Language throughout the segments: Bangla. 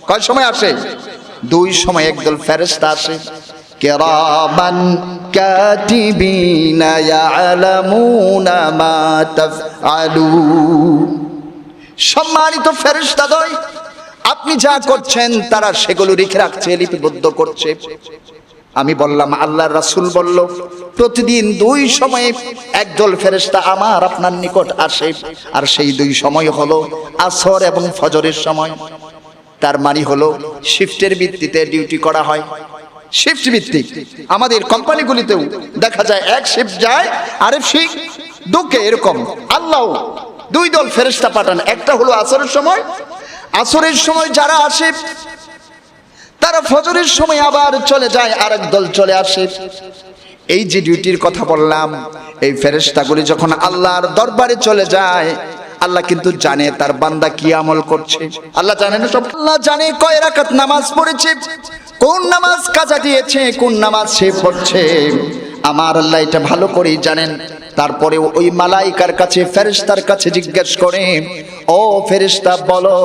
কয় সময় আসে? দুই সময় একদল ফেরেশতা আসে, কিরামান কাতিবিনা ইয়ালামুনা মা তাফআলুন। সম্মানিত ফেরেশতাদ্বয়, আপনি যা করছেন তারা সেগুলো লিখে রাখছে, লিপিবদ্ধ করছে। আমি বললাম, আল্লাহর রাসূল বলল, প্রতিদিন দুই সময়ে একদল ফেরেশতা আমার আপনার নিকট আসে, আর সেই দুই সময় হলো আসর এবং ফজরের সময়। তার মানে হলো শিফটের ভিত্তিতে ডিউটি করা হয়, শিফট ভিত্তিক। আমাদের কোম্পানিগুলিতেও দেখা যায় এক শিফট যায় আরেক শিফট ঢুকে, এরকম আল্লাহ দুই দল ফেরেশতা পাঠান। একটা হলো আসরের সময়, আসরের সময় যারা আসে তারা ফজরের সময় আবার চলে যায়, আরেক দল চলে আসে। এই যে ডিউটির কথা বললাম, এই ফেরেশতাগুলি যখন আল্লাহর দরবারে চলে যায়, আল্লাহ কিন্তু জানে তার বান্দা কি আমল করছে। আল্লাহ জানে না সব? আল্লাহ জানে কয় রাকাত নামাজ পড়েছে, কোন নামাজ কাজা দিয়েছে, কোন নামাজ সে পড়ছে। আমার আল্লাহ এটা ভালো করেই জানেন। তারপরে ওই মালাইকার কাছে, ফেরেশতার কাছে জিজ্ঞেস করে, ও ফেরেশতা বলো,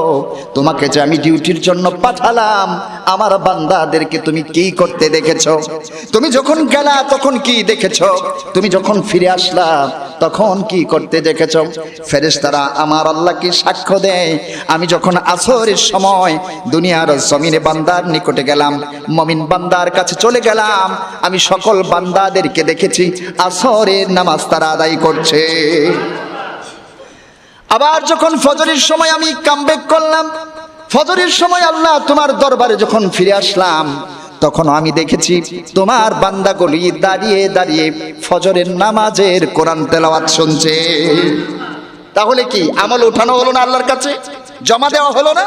তোমাকে যে আমি ডিউটির জন্য পাঠালাম, আমার বান্দাদেরকে তুমি কি করতে দেখেছো? তুমি যখন গেলা তখন কি দেখেছো? তুমি যখন ফিরে আসলা তখন কি করতে দেখেছো? ফেরেশতারা আমার আল্লাহকে সাক্ষ্য দেয়, আমি যখন আসরের সময় দুনিয়ার জমিনে বান্দার নিকটে গেলাম, মুমিন বান্দার কাছে চলে গেলাম, আমি সকল বান্দাদেরকে দেখেছি আসরের নামাজ তারা আদায় করছে। আবার যখন ফজরের সময় আমি কামব্যাক করলাম, ফজরের সময় আল্লাহ তোমার দরবারে যখন ফিরে আসলাম, তখন আমি দেখেছি তোমার বান্দাগুলি দাঁড়িয়ে দাঁড়িয়ে ফজরের নামাজের কোরআন তেলাওয়াত শুনছে। তাহলে কি আমল উঠানো হলো না? আল্লাহর কাছে জমা দেওয়া হলো না?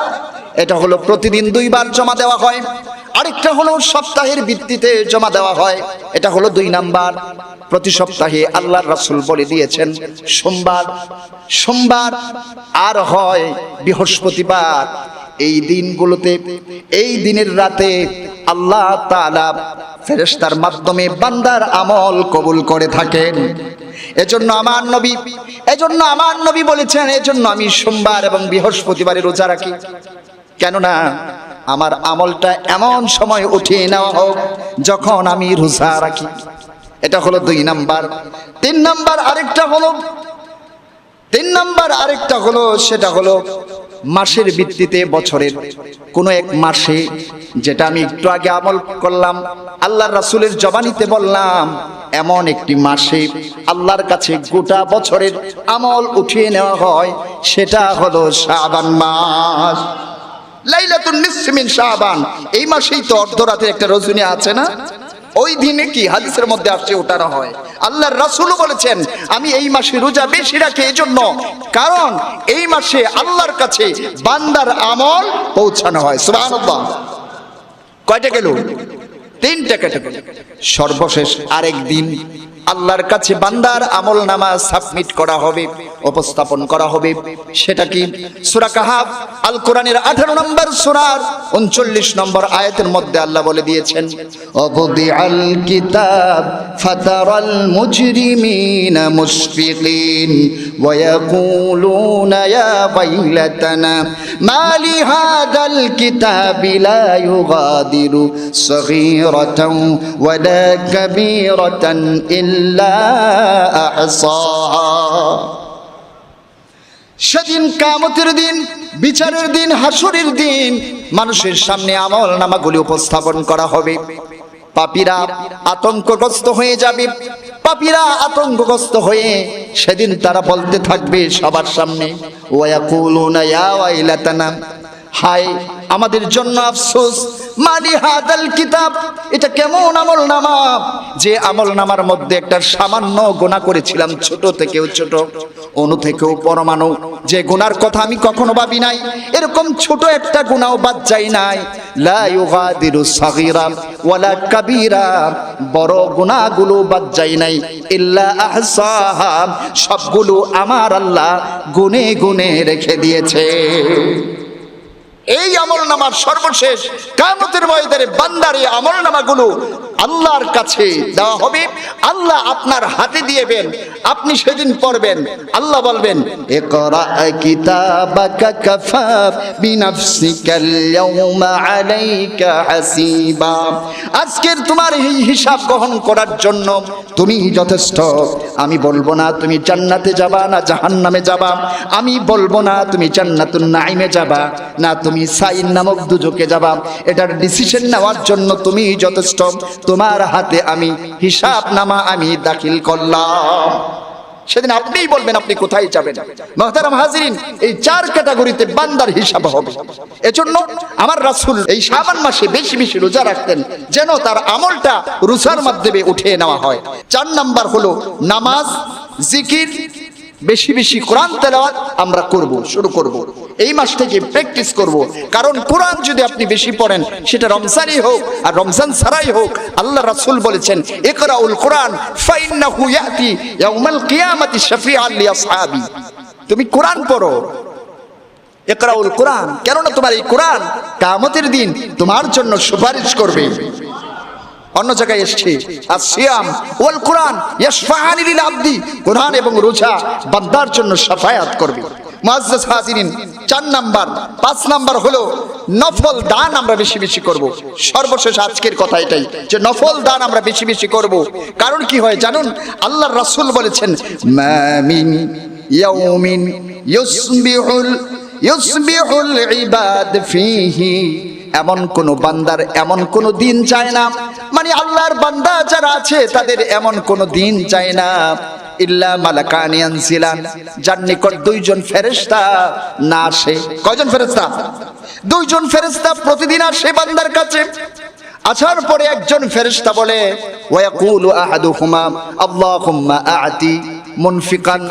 এটা হলো প্রতিদিন দুইবার জমা দেওয়া হয়, আরেকটা হলো সপ্তাহের ভিত্তিতে জমা দেওয়া হয়। এটা হলো 2 নাম্বার। প্রতি সপ্তাহে আল্লাহর রাসূল বলে দিয়েছেন সোমবার আর হয় বৃহস্পতিবার। এই দিনগুলোতে, এই দিনের রাতে আল্লাহ তাআলা ফেরেশতার মাধ্যমে বান্দার আমল কবুল করে থাকেন। এজন্য আমার নবী বলেছেন, এজন্য আমি সোমবার এবং বৃহস্পতিবারে রোজা রাখি। কেননা আমার আমলটা এমন সময় উঠিয়ে নেওয়া হোক যখন আমি রোজা রাখি। এটা হলো 2 নাম্বার। 3 নাম্বার আরেকটা হলো সেটা হলো মাসের ভিত্তিতে, বছরের কোন এক মাসে, যেটা আমি একটু আগে আমল করলাম, আল্লাহর রাসূলের জবানিতে বললাম, এমন একটি মাসে আল্লাহর কাছে গোটা বছরের আমল উঠিয়ে নেওয়া হয়, সেটা হলো শাবান মাস। লাইলাতুন নিসফি মিন শাবান, এই মাসেই তো অর্ধরাতের একটা রজনী আছে না? ওই দিনে কি হাদিসের মধ্যে আসছে ওঠানো হয়। আল্লাহর রাসূলও বলেছেন, আমি এই মাসে রোজা বেশি রাখি এজন্য, কারণ এই মাসে আল্লাহর কাছে বান্দার আমল পৌঁছানো হয়। সুবহানাল্লাহ। কয়টা গেল? 3টা ক্যাটাগরি। সর্বশেষ আরেক দিন আল্লাহর কাছে বান্দার আমল নামা সাবমিট করা হবে, উপস্থাপন করা হবে। সেটা কি? সূরা কাহাফ, আল কোরআনের 18 নম্বর সূরার 39 নম্বর আয়াতের মধ্যে আল্লাহ বলে দিয়েছেন, ওয়াদিআল কিতাব ফাতারাল মুজরিমিনা মুশফিকিন ওয়া ইয়াকুলুনা ইয়া ওয়াইলাতানা মা লিহাদাল কিতাবি লা ইউগাদিরু সগীরাতান ওয়ালা কাবীরাতান সেদিন কিয়ামতের দিন, বিচারের দিন, হাসরের দিন, মানুষের সামনে আমল নামাগুলি উপস্থাপন করা হবে। পাপীরা আতঙ্কগ্রস্ত হয়ে যাবে। পাপীরা আতঙ্কগ্রস্ত হয়ে সেদিন তারা বলতে থাকবে সবার সামনে, ওয়া ইয়াকুলুনা ইয়া ওয়াইলাতানা, হায় আমাদের জন্য আফসোস, মালি হাদাল কিতাব, এটা কেমন আমল নামা, যে আমল নামার মধ্যে একটা সামান্য গুনাহ করেছিলাম, ছোট থেকেও ছোট, অণু থেকেও পরমাণু, যে গুনার কথা আমি কখনো ভাবি নাই, এরকম ছোট একটা গুনাহও বাদ যায় নাই। লা ইউগাদিরু সাগীরা ওয়ালা কাবীরা, বড় গুনাহগুলো বাদ যায় নাই। ইল্লা আহসাহা, সবগুলো আমার আল্লাহ গুনে গুনে রেখে দিয়েছে। এই আমল নামার সর্বশেষ কিয়ামতের ময়দানে বান্দার এই আমল নামাগুলো আল্লাহর কাছে দেওয়া হবে, আল্লাহ আপনার হাতে দিয়েবেন, আপনি সেদিন পড়বেন, আল্লাহ বলবেন ইকরা কিতাবাকা কাফা বিনাফসিকাল ইয়াউমা আলাইকা হাসিবা। আজকের তোমার এই হিসাব গ্রহণ করার জন্য তুমি যথেষ্ট। আমি বলবো না তুমি জান্নাতে যাবা না জাহান্নামে যাবা, আমি বলবো না তুমি জান্নাতুন নাঈমে যাবা না তুমি সাইন নামক দুজকে যাবা, এটার ডিসিশন নেওয়ার জন্য তুমি যথেষ্ট। তোমার হাতে আমি হিসাব নামা আমি দাখিল করলাম। সেদিন আপনিই বলবেন আপনি কোথায় যাবেন। মুহতারাম হাজিরিন, এই চার ক্যাটাগরিতে বান্দার হিসাব হবে। এজন্য আমার রাসূল এই শাবান মাসে বেশি বেশি রোজা রাখতেন, যেন তার আমলটা রোজার মাধ্যমে উঠিয়ে নেওয়া হয়। 4 নাম্বার হলো নামাজ, জিকির, বেশি বেশি কোরআন তেলাওয়াত আমরা শুরু করব। এই মাস থেকে প্র্যাকটিস করব, কারণ কোরআন যদি আপনি বেশি পড়েন, সেটা রমজানই হোক আর রমজান ছাড়াই হোক, আল্লাহ রাসূল বলেছেন ইকরাউল কোরআন ফাইন্নাহু ইয়াতি ইয়াউমাল কিয়ামাতি শাফিআন লিআসহাবি। তুমি কোরআন পড়ো, ইকরাউল কোরআন, কেননা তোমার এই কোরআন কিয়ামতের দিন তোমার জন্য সুপারিশ করবে। অন্য জায়গায় এসেছে আসিয়াম ওয়াল কোরআন ইয়াশফাআনি লিল আবদি, কোরআন এবং রোজা বান্দার জন্য শাফায়াত করবে। মুআজ্জাজ হাজিরিন, 4 নাম্বার 5 নাম্বার হলো নফল দান আমরা বেশি বেশি করব। সর্বশেষ আজকের কথা এটাই যে নফল দান আমরা বেশি বেশি করব। কারণ কি হয় জানুন, আল্লাহর রাসূল বলেছেন মা মিন ইয়াউমিন ইউসবিহুল ইবাদ ফিহি, এমন কোন বান্দার এমন কোন দিন চায় না, মানে আল্লাহর বান্দা যারা আছে তাদের এমন কোন দিন চায় না ইল্লা মালাকানি আনজিলান, যার নিকট 2 জন ফেরেশতা না আসে। কয়জন ফেরেশতা? 2 জন ফেরেশতা প্রতিদিন আসে বান্দার কাছে। আসার পরে একজন ফেরেশতা বলে ওয়ায়াকুলু আহাদুহুমা আল্লাহুম্মা আ'তি মুনফিকান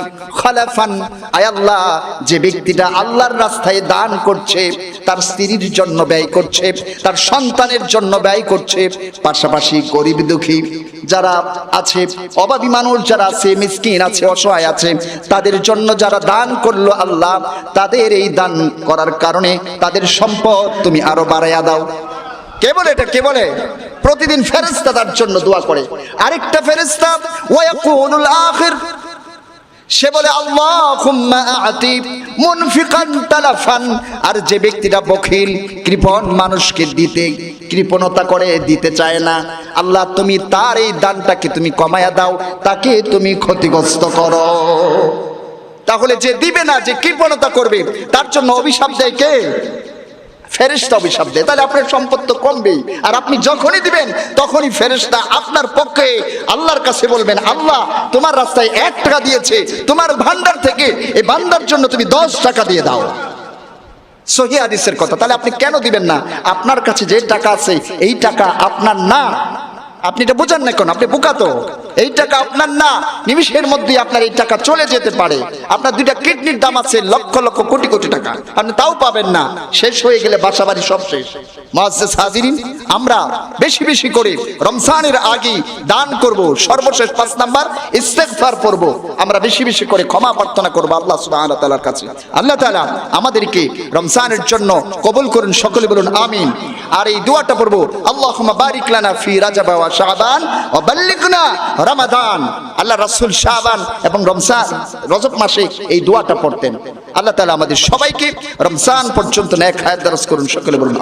খালাফান, আয় আল্লাহ, যে ব্যক্তিটা আল্লাহর রাস্তায় দান করছে, তার স্ত্রীর জন্য ব্যয় করছে, তার সন্তানের জন্য ব্যয় করছে, পাশাপাশি গরিব দুঃখী যারা আছে, অভাবী মানুষ যারা আছে, মিসকিন আছে, অসহায় আছে, তাদের জন্য যারা দান করলো আল্লাহ, তাদের এই দান করার কারণে তাদের সম্পদ তুমি আরো বাড়াইয়া দাও। কে বলে এটা? কে বলে? প্রতিদিন ফেরেশতা তার জন্য দোয়া করে। আরেকটা ফেরেশতা ওয়ায়াকুলুল আখির, সে বলে আল্লাহুম্মা আ'তি মুনফিকান তালাফান, আর যে ব্যক্তিটা বখিল কৃপণ মানুষকে দিতে কৃপণতা করে, দিতে চায় না, আল্লাহ তুমি তার এই দানটাকে তুমি কমায়া দাও, তাকে তুমি ক্ষতিগ্রস্ত করো। তাহলে যে দিবে না, যে কৃপণতা করবে, তার জন্য অভিশাপ দেয় কে? ফেরেশতা অভিশাপ দেয়। তাহলে আপনার সম্পদ তো কমবেই, আর আপনি যখনই দিবেন তখনই ফেরেশতা আপনার পক্ষে আল্লাহর কাছে বলবেন আল্লাহ তোমার রাস্তায় 1 টাকা দিয়েছে, তোমার ভান্ডার থেকে এই বান্দার জন্য তুমি 10 টাকা দিয়ে দাও। সহিহ হাদিসের কথা। তাহলে আপনি কেন দিবেন না? আপনার কাছে যে টাকা আছে এই টাকা আপনার না, আপনি এটা বোঝেন না কেন? আপনি বোকা তো। এই টাকা আপনার না, নিমিষের মধ্যে আপনার এই টাকা চলে যেতে পারে। আপনার 2টা কিডনির দাম আছে লক্ষ লক্ষ কোটি কোটি টাকা, আপনি তাও পাবেন না, শেষ হয়ে গেলে বাসা বাড়ি সব শেষ। মুআজ্জাজ হাজিরিন, আমরা বেশি বেশি করে রমজানের আগে দান করব। সর্বশেষ 5 নাম্বার ইস্তেগফার পড়ব। আমরা বেশি বেশি করে ক্ষমা প্রার্থনা করব আল্লাহ সুবহানাহু ওয়া তাআলার কাছে। আল্লাহ তাআলা আমাদেরকে রমজানের জন্য কবুল করুন, সকলে বলুন আমিন। আর এই দোয়াটা পড়ব আল্লাহুম্মা বারিক লানা ফি রাজাব ওয়া শাবান ওয়া বাল্লিগনা রমাদান। আল্লাহ রাসূল শাবান এবং রজব মাসে এই দোয়াটা পড়তেন। আল্লাহ তাআলা আমাদের সবাইকে রমজান পর্যন্ত নেক হায়াত দারাজ করুন, সকলে বলুন।